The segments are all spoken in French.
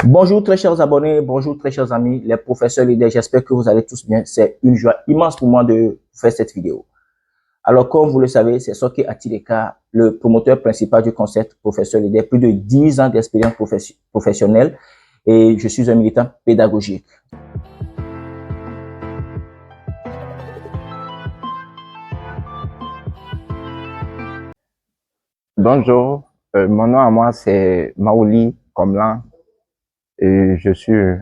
Bonjour très chers abonnés, bonjour très chers amis, les professeurs leaders, j'espère que vous allez tous bien. C'est une joie immense pour moi de faire cette vidéo. Alors comme vous le savez, c'est Soke Atileka, le promoteur principal du concept professeur leader, plus de 10 ans d'expérience professionnelle et je suis un militant pédagogique. Bonjour, mon nom à moi c'est Maouli Komlan et je suis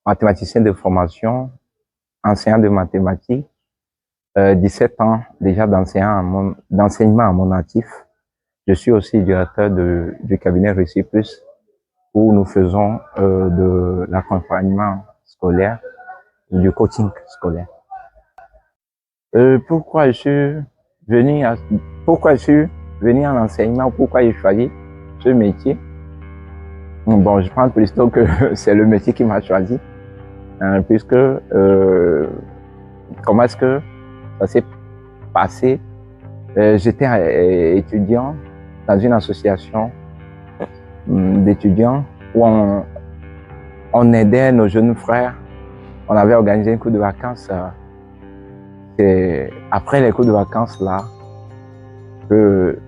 mathématicien de formation, enseignant de mathématiques, 17 ans déjà d'enseignement à mon actif. Je suis aussi directeur du cabinet Réussi Plus où nous faisons de l'accompagnement scolaire, du coaching scolaire. Pourquoi je suis venu pourquoi je suis venu en enseignement, pourquoi j'ai choisi ce métier? Bon, je pense plutôt que c'est le métier qui m'a choisi, puisque comment est-ce que ça s'est passé? J'étais étudiant dans une association d'étudiants où on aidait nos jeunes frères. On avait organisé un cours de vacances. C'est après les cours de vacances là que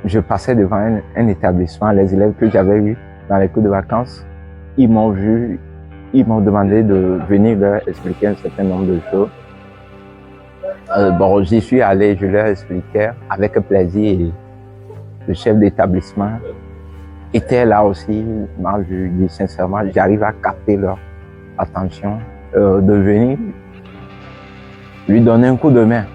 je passais devant un établissement. Les élèves que j'avais eus dans les cours de vacances, ils m'ont vu, ils m'ont demandé de venir leur expliquer un certain nombre de choses. Bon, j'y suis allé, je leur expliquais avec plaisir. Et le chef d'établissement était là aussi. Moi, je dis sincèrement, j'arrive à capter leur attention, de venir lui donner un coup de main,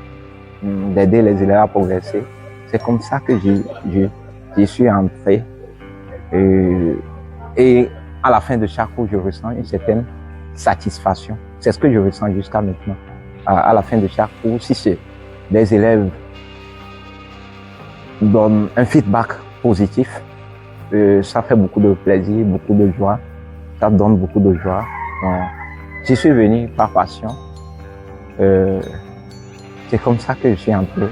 d'aider les élèves à progresser. C'est comme ça que j'y suis entré. Et à la fin de chaque cours, je ressens une certaine satisfaction. C'est ce que je ressens jusqu'à maintenant. À la fin de chaque cours, si les élèves donnent un feedback positif, ça fait beaucoup de plaisir, beaucoup de joie. Ça donne beaucoup de joie. J'y suis venu par passion. C'est comme ça que je suis entré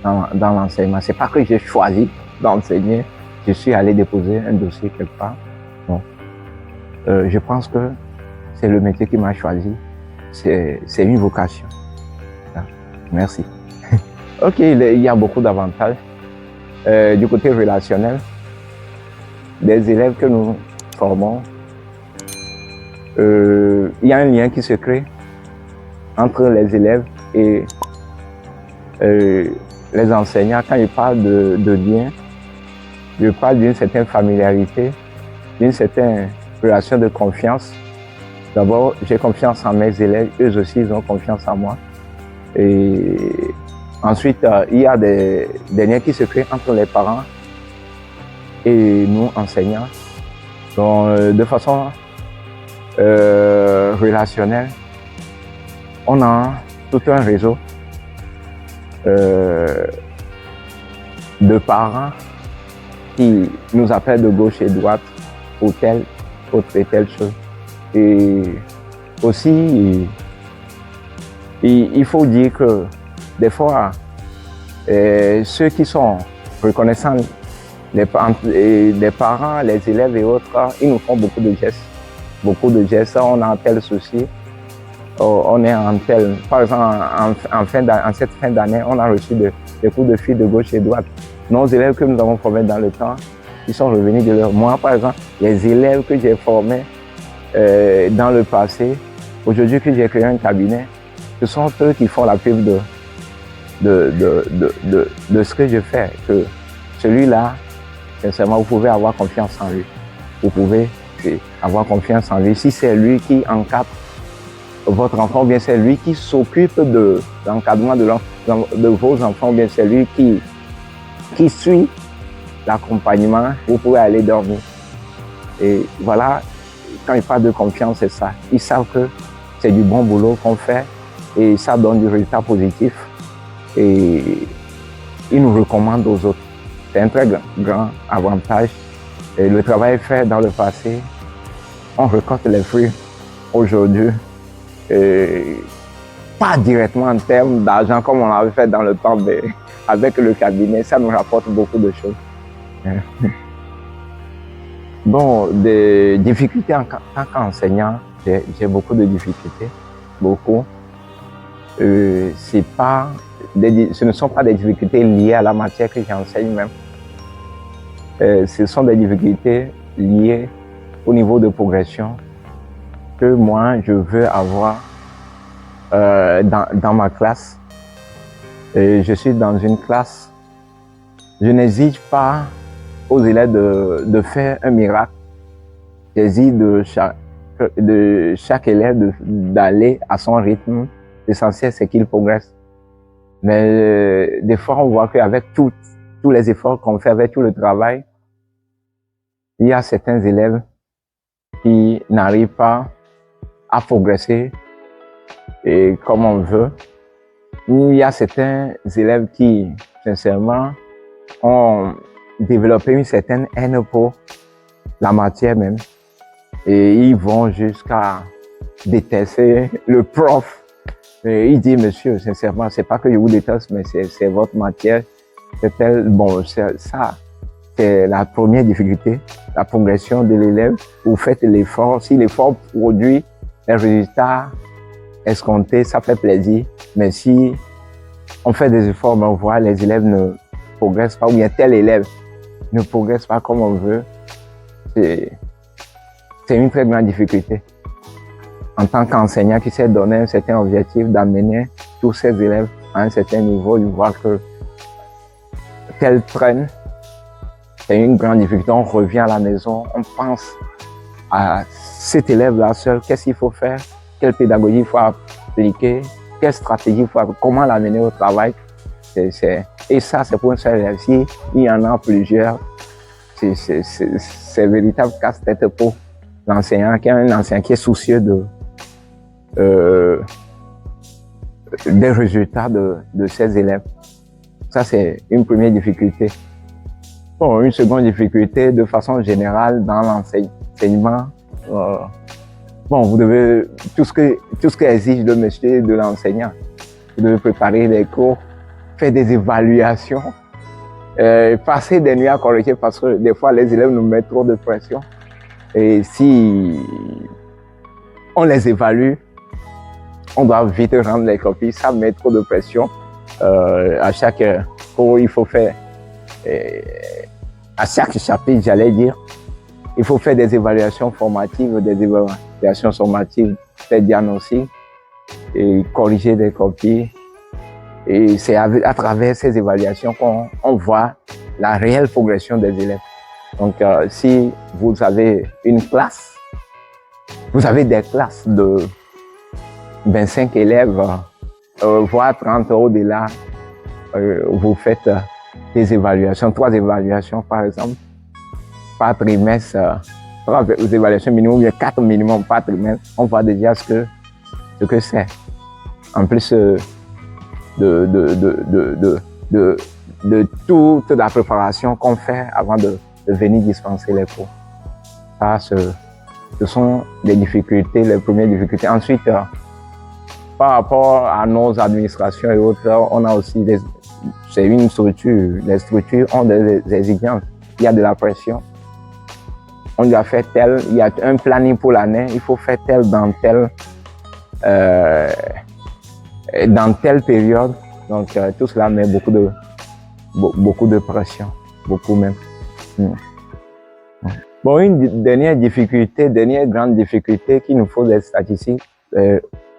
dans l'enseignement. C'est pas que j'ai choisi d'enseigner. Je suis allé déposer un dossier quelque part. Bon. Je pense que c'est le métier qui m'a choisi. C'est une vocation. Merci. Ok, il y a beaucoup d'avantages. Du côté relationnel, des élèves que nous formons, il y a un lien qui se crée entre les élèves et les enseignants. Quand ils parlent de lien, je parle d'une certaine familiarité, d'une certaine relation de confiance. D'abord, j'ai confiance en mes élèves, eux aussi ils ont confiance en moi. Et ensuite, il y a des liens qui se créent entre les parents et nous, enseignants. Donc, de façon relationnelle, on a tout un réseau de parents qui nous appellent de gauche et de droite pour telle, autre et telle chose. Et aussi, il faut dire que des fois, ceux qui sont reconnaissants, les parents, les élèves et autres, ils nous font beaucoup de gestes. Beaucoup de gestes. On a un tel souci. On est en tel. Par exemple, en cette fin d'année, on a reçu des coups de fil de gauche et de droite. Nos élèves que nous avons formés dans le temps, ils sont revenus de leur. Moi, par exemple, les élèves que j'ai formés dans le passé, aujourd'hui que j'ai créé un cabinet, ce sont eux qui font la pub de ce que je fais. Que celui-là, sincèrement, vous pouvez avoir confiance en lui. Vous pouvez avoir confiance en lui. Si c'est lui qui encadre votre enfant, ou bien c'est lui qui s'occupe de l'encadrement de vos enfants, ou bien c'est lui qui suit l'accompagnement, vous pouvez aller dormir. Et voilà, quand ils parlent de confiance, c'est ça. Ils savent que c'est du bon boulot qu'on fait et ça donne du résultat positif. Et ils nous recommandent aux autres. C'est un très grand avantage. Et le travail fait dans le passé, on récolte les fruits aujourd'hui. Pas directement en termes d'argent comme on l'avait fait dans le temps, mais avec le cabinet, ça nous rapporte beaucoup de choses. Bon, des difficultés en tant qu'enseignant, j'ai beaucoup de difficultés, beaucoup. Ce ne sont pas des difficultés liées à la matière que j'enseigne même. Ce sont des difficultés liées au niveau de progression que moi, je veux avoir dans ma classe. Je suis dans une classe, je n'exige pas aux élèves de faire un miracle. J'exige de chaque élève d'aller à son rythme. L'essentiel, c'est qu'il progresse. Mais des fois, on voit qu'avec tous les efforts qu'on fait, avec tout le travail, il y a certains élèves qui n'arrivent pas à progresser et comme on veut. Il y a certains élèves qui, sincèrement, ont développé une certaine haine pour la matière même. Et ils vont jusqu'à détester le prof. Et il dit, monsieur, sincèrement, c'est pas que je vous déteste, mais c'est votre matière. Bon, ça, c'est la première difficulté, la progression de l'élève. Vous faites l'effort. Si l'effort produit les résultats escomptés, ça fait plaisir. Mais si on fait des efforts, mais on voit les élèves ne progressent pas, ou bien tel élève ne progresse pas comme on veut, c'est une très grande difficulté. En tant qu'enseignant qui s'est donné un certain objectif d'amener tous ses élèves à un certain niveau, il voit que tel traîne, c'est une grande difficulté. On revient à la maison, on pense à cet élève-là seul, qu'est-ce qu'il faut faire, quelle pédagogie il faut appliquer, quelle stratégie il faut appliquer, comment l'amener au travail. Et ça, c'est pour un seul élève. Si il y en a plusieurs, c'est véritable casse-tête pour l'enseignant, qui est un enseignant qui est soucieux des résultats de ses élèves. Ça, c'est une première difficulté. Bon, une seconde difficulté, de façon générale, dans l'enseignement, bon, vous devez, tout ce que exige le métier de l'enseignant, vous devez préparer les cours, faire des évaluations, passer des nuits à corriger parce que des fois, les élèves nous mettent trop de pression. Et si on les évalue, on doit vite rendre les copies, ça met trop de pression. À chaque cours, il faut faire, à chaque chapitre, j'allais dire, il faut faire des évaluations formatives, des évaluations sommatives, des diagnostics et corriger des copies. Et c'est à travers ces évaluations qu'on voit la réelle progression des élèves. Donc, si vous avez une classe, vous avez des classes de 25 élèves, voire 30 au-delà, vous faites des évaluations, 3 évaluations par exemple, par trimestre, 3 évaluations minimum, il y a 4 minimum par trimestre, on voit déjà ce que c'est. En plus de toute la préparation qu'on fait avant de venir dispenser les cours. Ça, ce sont les difficultés, les premières difficultés. Ensuite, par rapport à nos administrations et autres, on a aussi c'est une structure. Les structures ont des exigences. Il y a de la pression. On doit faire tel, il y a un planning pour l'année, il faut faire tel dans telle période. Donc, tout cela met beaucoup de pression, beaucoup même. Bon, une dernière grande difficulté qu'il nous faut des statistiques,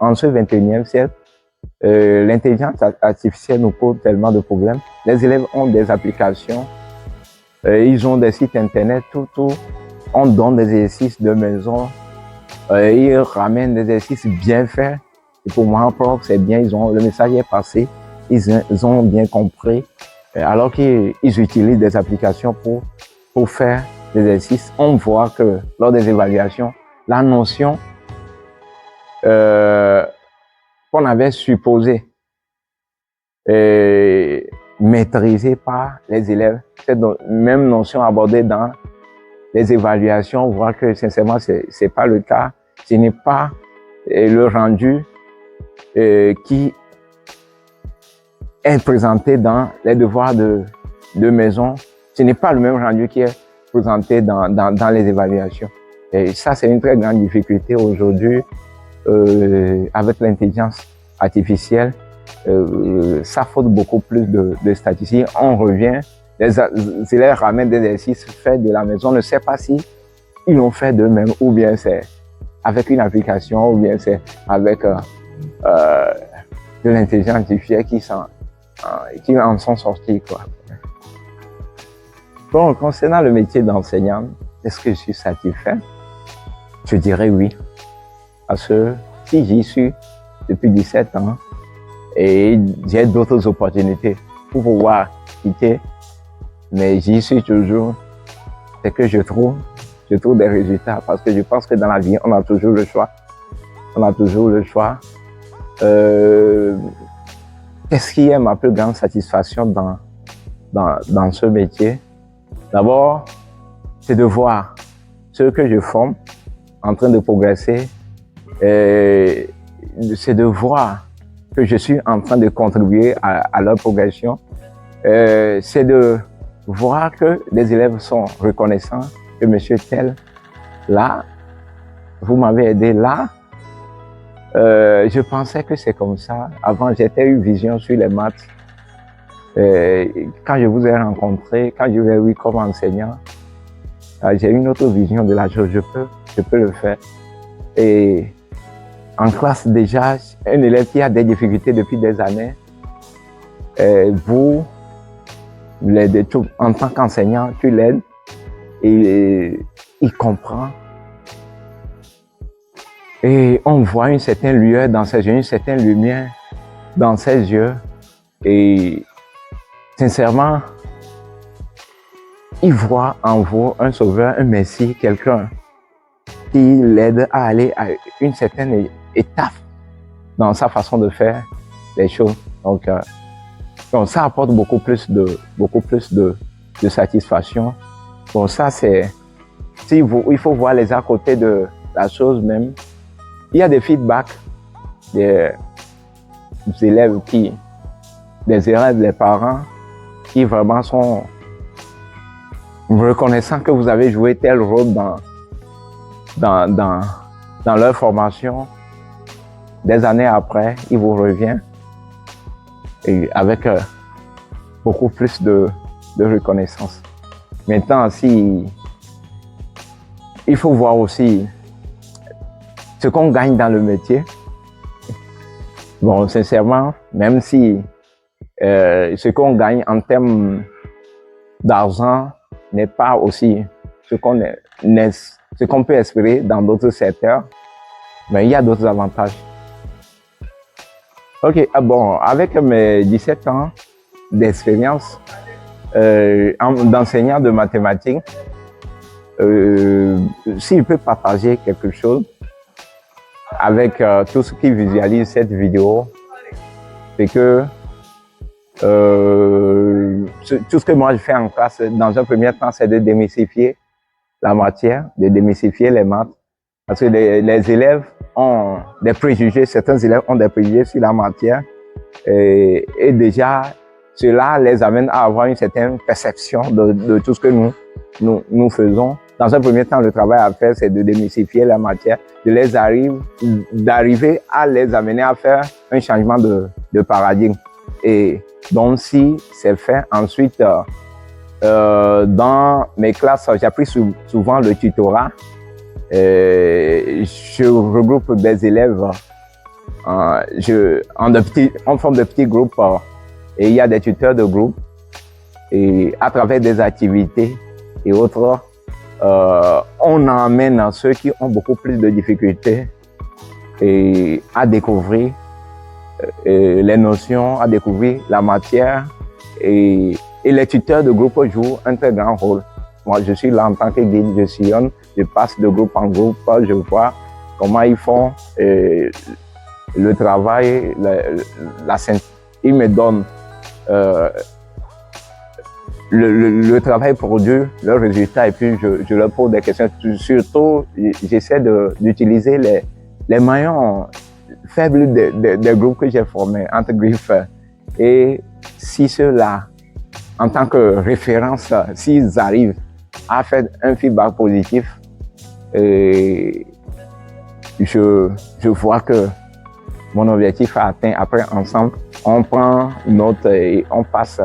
en ce 21e siècle, l'intelligence artificielle nous pose tellement de problèmes. Les élèves ont des applications, ils ont des sites internet, tout. On donne des exercices de maison, ils ramènent des exercices bien faits. Et pour moi, prof, c'est bien, le message est passé, ils ont bien compris. Alors qu'ils utilisent des applications pour faire des exercices, on voit que lors des évaluations, la notion qu'on avait supposée maîtrisée par les élèves, cette même notion abordée dans les évaluations, on voit que sincèrement, c'est pas le cas. Ce n'est pas le rendu qui est présenté dans les devoirs de maison. Ce n'est pas le même rendu qui est présenter dans les évaluations. Et ça, c'est une très grande difficulté aujourd'hui avec l'intelligence artificielle. Ça faute beaucoup plus de statistiques. On revient, les élèves ramènent des exercices faits de la maison. On ne sait pas si ils l'ont fait d'eux-mêmes ou bien c'est avec une application ou bien c'est avec de l'intelligence artificielle qui en sont sortis, quoi. Bon, concernant le métier d'enseignant, est-ce que je suis satisfait? Je dirais oui. Parce que si j'y suis depuis 17 ans et j'ai d'autres opportunités pour pouvoir quitter, mais j'y suis toujours, c'est que je trouve des résultats. Parce que je pense que dans la vie, on a toujours le choix. On a toujours le choix. Qu'est-ce qui est ma plus grande satisfaction dans ce métier? D'abord, c'est de voir ceux que je forme en train de progresser. C'est de voir que je suis en train de contribuer à leur progression. C'est de voir que les élèves sont reconnaissants, que monsieur tel, là, vous m'avez aidé là. Je pensais que c'est comme ça. Avant, j'étais une vision sur les maths. Quand je vous ai rencontré, quand je vous ai vu comme enseignant, j'ai une autre vision de la chose. Je peux le faire. Et en classe déjà, un élève qui a des difficultés depuis des années, vous l'aidez tout. En tant qu'enseignant, tu l'aides et il comprend. Et on voit une certaine lueur dans ses yeux, une certaine lumière dans ses yeux. Et sincèrement, il voit en vous un sauveur, un messie, quelqu'un qui l'aide à aller à une certaine étape dans sa façon de faire les choses. Donc ça apporte beaucoup plus de satisfaction. Bon, ça c'est, il faut voir les à côté de la chose même. Il y a des feedbacks des élèves des parents qui vraiment sont reconnaissants que vous avez joué tel rôle dans leur formation. Des années après, il vous revient et avec beaucoup plus de reconnaissance. Maintenant, il faut voir aussi ce qu'on gagne dans le métier. Bon, sincèrement, même si ce qu'on gagne en termes d'argent n'est pas aussi ce qu'on peut espérer dans d'autres secteurs, mais il y a d'autres avantages. Ok, bon, avec mes 17 ans d'expérience d'enseignant de mathématiques, s'il peut partager quelque chose avec tous ceux qui visualisent cette vidéo, c'est que tout ce que moi je fais en classe, dans un premier temps, c'est de démystifier la matière, de démystifier les maths. Parce que les élèves ont des préjugés, certains élèves ont des préjugés sur la matière. Et déjà, cela les amène à avoir une certaine perception de tout ce que nous faisons. Dans un premier temps, le travail à faire, c'est de démystifier la matière, d'arriver à les amener à faire un changement de paradigme. Et donc, si c'est fait, ensuite, dans mes classes, j'applique souvent le tutorat. Je regroupe des élèves en forme de petits groupes et il y a des tuteurs de groupe. Et à travers des activités et autres, on emmène ceux qui ont beaucoup plus de difficultés et à découvrir les notions, à découvrir la matière. Et les tuteurs de groupe jouent un très grand rôle. Moi, je suis là en tant que guide, je sillonne, je passe de groupe en groupe, je vois comment ils font le travail, ils me donnent le travail produit, le résultat, et puis je leur pose des questions. Surtout, j'essaie d'utiliser les maillons faibles des groupes que j'ai formés, entre griffes. Et si ceux-là, en tant que référence, s'ils arrivent a fait un feedback positif, et je vois que mon objectif est atteint. Après, ensemble, on prend note et on passe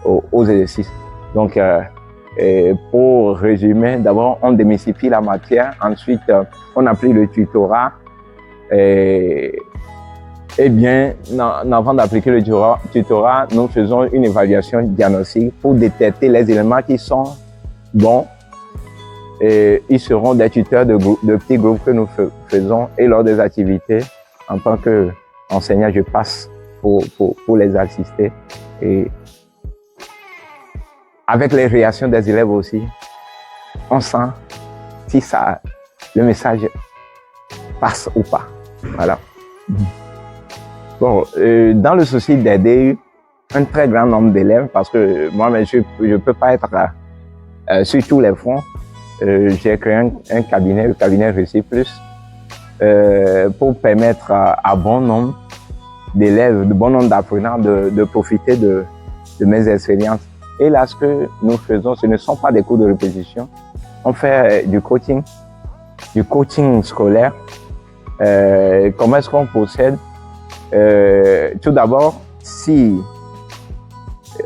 aux exercices. Donc, pour résumer, d'abord, on démystifie la matière. Ensuite, on applique le tutorat. Et bien, avant d'appliquer le tutorat, nous faisons une évaluation diagnostique pour détecter les éléments qui sont bons. Et ils seront des tuteurs de petits groupes que nous faisons, et lors des activités, en tant qu'enseignant, je passe pour les assister. Et avec les réactions des élèves aussi, on sent si le message passe ou pas. Voilà. Bon, dans le souci d'aider un très grand nombre d'élèves, parce que moi, je ne peux pas être sur tous les fronts, j'ai créé un cabinet, le cabinet Réussir Plus, pour permettre à bon nombre d'élèves, de bon nombre d'apprenants de profiter de mes expériences. Et là, ce que nous faisons, ce ne sont pas des cours de répétition. On fait du coaching scolaire. Comment est-ce qu'on procède? Tout d'abord, si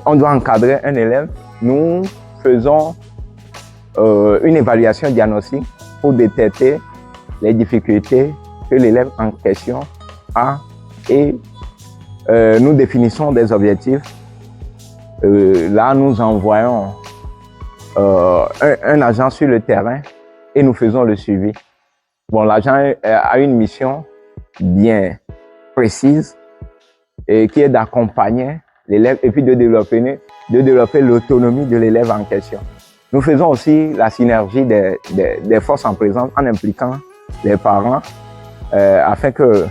on doit encadrer un élève, nous faisons une évaluation diagnostique pour détecter les difficultés que l'élève en question a, et nous définissons des objectifs. Là, nous envoyons un agent sur le terrain et nous faisons le suivi. Bon, l'agent a une mission bien précise, et qui est d'accompagner l'élève et puis de développer l'autonomie de l'élève en question. Nous faisons aussi la synergie des forces en présence en impliquant les parents afin que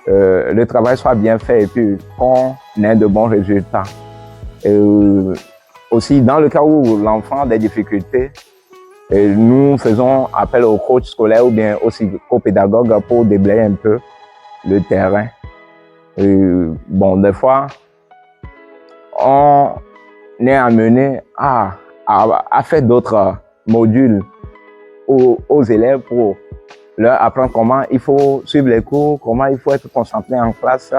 le travail soit bien fait et puis qu'on ait de bons résultats. Aussi, dans le cas où l'enfant a des difficultés, nous faisons appel au coach scolaire ou bien au psychopédagogue pour déblayer un peu le terrain. Bon, des fois, on est amené à faire d'autres modules aux élèves pour leur apprendre comment il faut suivre les cours, comment il faut être concentré en classe,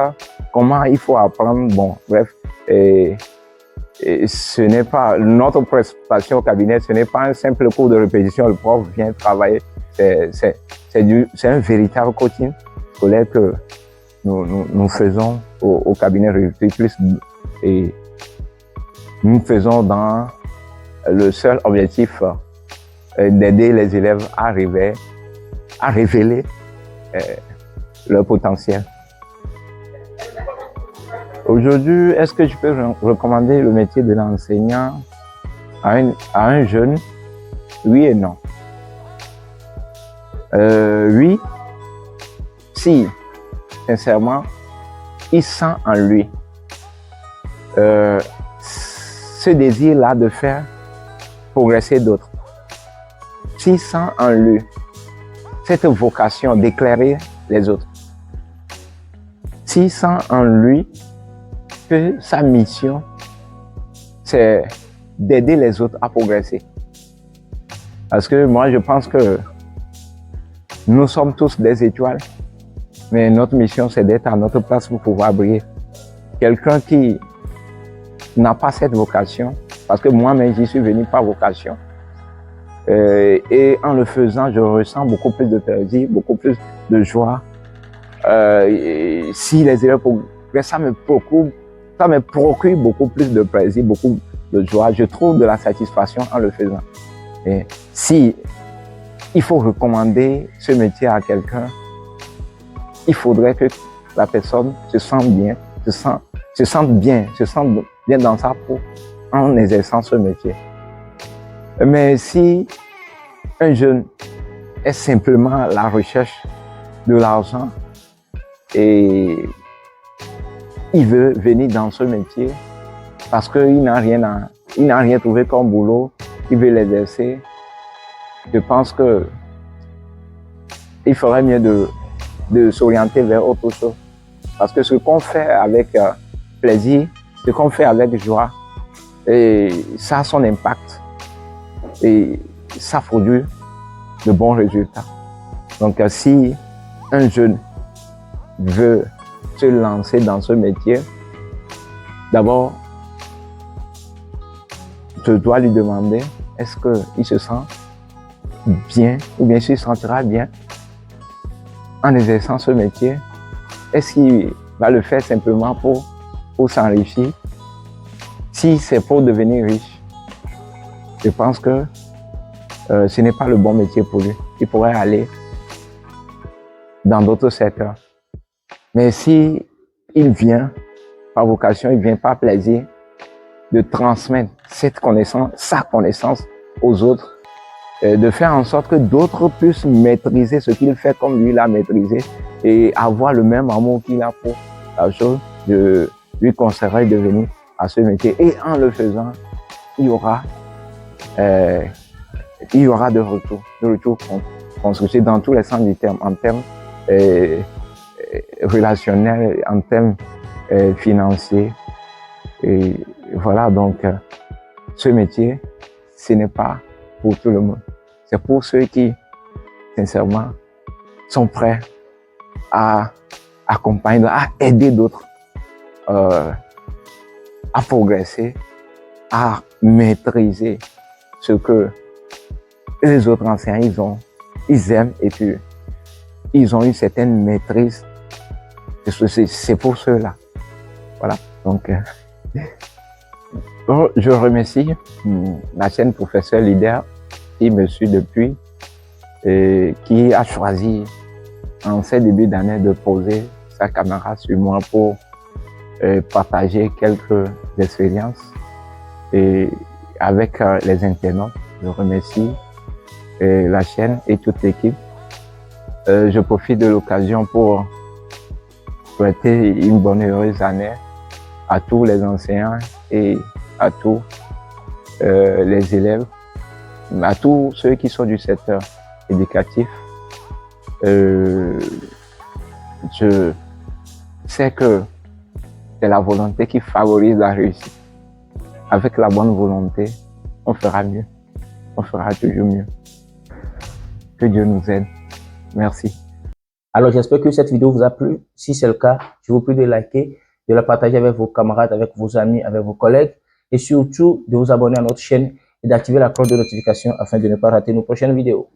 comment il faut apprendre. Bon, bref. Et ce n'est pas notre prestation au cabinet, ce n'est pas un simple cours de répétition, le prof vient travailler. C'est un véritable coaching scolaire que nous faisons au cabinet Réussir Plus, et nous faisons dans le seul objectif d'aider les élèves à révéler leur potentiel. Aujourd'hui, est-ce que je peux recommander le métier de l'enseignant à un jeune? Oui et non. Oui, si, sincèrement, il sent en lui ce désir-là de faire progresser d'autres. S'il sent en lui cette vocation d'éclairer les autres. S'il sent en lui que sa mission, c'est d'aider les autres à progresser. Parce que moi, je pense que nous sommes tous des étoiles, mais notre mission, c'est d'être à notre place pour pouvoir briller. Quelqu'un qui n'a pas cette vocation, parce que moi-même, j'y suis venu par vocation, et en le faisant, je ressens beaucoup plus de plaisir, beaucoup plus de joie. Si les élèves progressent, ça me procure beaucoup plus de plaisir, beaucoup de joie. Je trouve de la satisfaction en le faisant. Et si il faut recommander ce métier à quelqu'un, il faudrait que la personne se sente bien, se sente bien dans sa peau en exerçant ce métier. Mais si un jeune est simplement à la recherche de l'argent et il veut venir dans ce métier parce qu'il n'a rien trouvé comme boulot, il veut l'exercer, je pense que il ferait mieux de s'orienter vers autre chose. Parce que ce qu'on fait avec plaisir, ce qu'on fait avec joie, et ça a son impact et ça produit de bons résultats. Donc, si un jeune veut se lancer dans ce métier, d'abord, je dois lui demander est-ce qu'il se sent bien ou bien s'il se sentira bien en exerçant ce métier. Est-ce qu'il va le faire simplement pour s'enrichir? Si c'est pour devenir riche, je pense que ce n'est pas le bon métier pour lui. Il pourrait aller dans d'autres secteurs. Mais si il vient par vocation, il vient par plaisir de transmettre cette connaissance, sa connaissance aux autres, de faire en sorte que d'autres puissent maîtriser ce qu'il fait comme lui l'a maîtrisé et avoir le même amour qu'il a pour la chose, je lui conseillerais de venir à ce métier. Et en le faisant, il y aura de retour constructif dans tous les sens du terme, en termes relationnels, en termes financiers. Et voilà, donc ce métier, ce n'est pas pour tout le monde. C'est pour ceux qui, sincèrement, sont prêts à accompagner, à aider d'autres à progresser, à maîtriser ce que les autres enseignants, ils aiment et puis ils ont une certaine maîtrise. C'est pour ceux-là. Voilà. Donc, je remercie la chaîne Professeur Leader qui me suit depuis et qui a choisi en ces débuts d'année de poser sa caméra sur moi pour partager quelques expériences et avec les internautes. Je remercie la chaîne et toute l'équipe. Je profite de l'occasion pour souhaiter une bonne et heureuse année à tous les enseignants et à tous les élèves, à tous ceux qui sont du secteur éducatif. Je sais que c'est la volonté qui favorise la réussite. Avec la bonne volonté, on fera mieux. On fera toujours mieux. Que Dieu nous aide. Merci. Alors, j'espère que cette vidéo vous a plu. Si c'est le cas, je vous prie de liker, de la partager avec vos camarades, avec vos amis, avec vos collègues et surtout de vous abonner à notre chaîne et d'activer la cloche de notification afin de ne pas rater nos prochaines vidéos.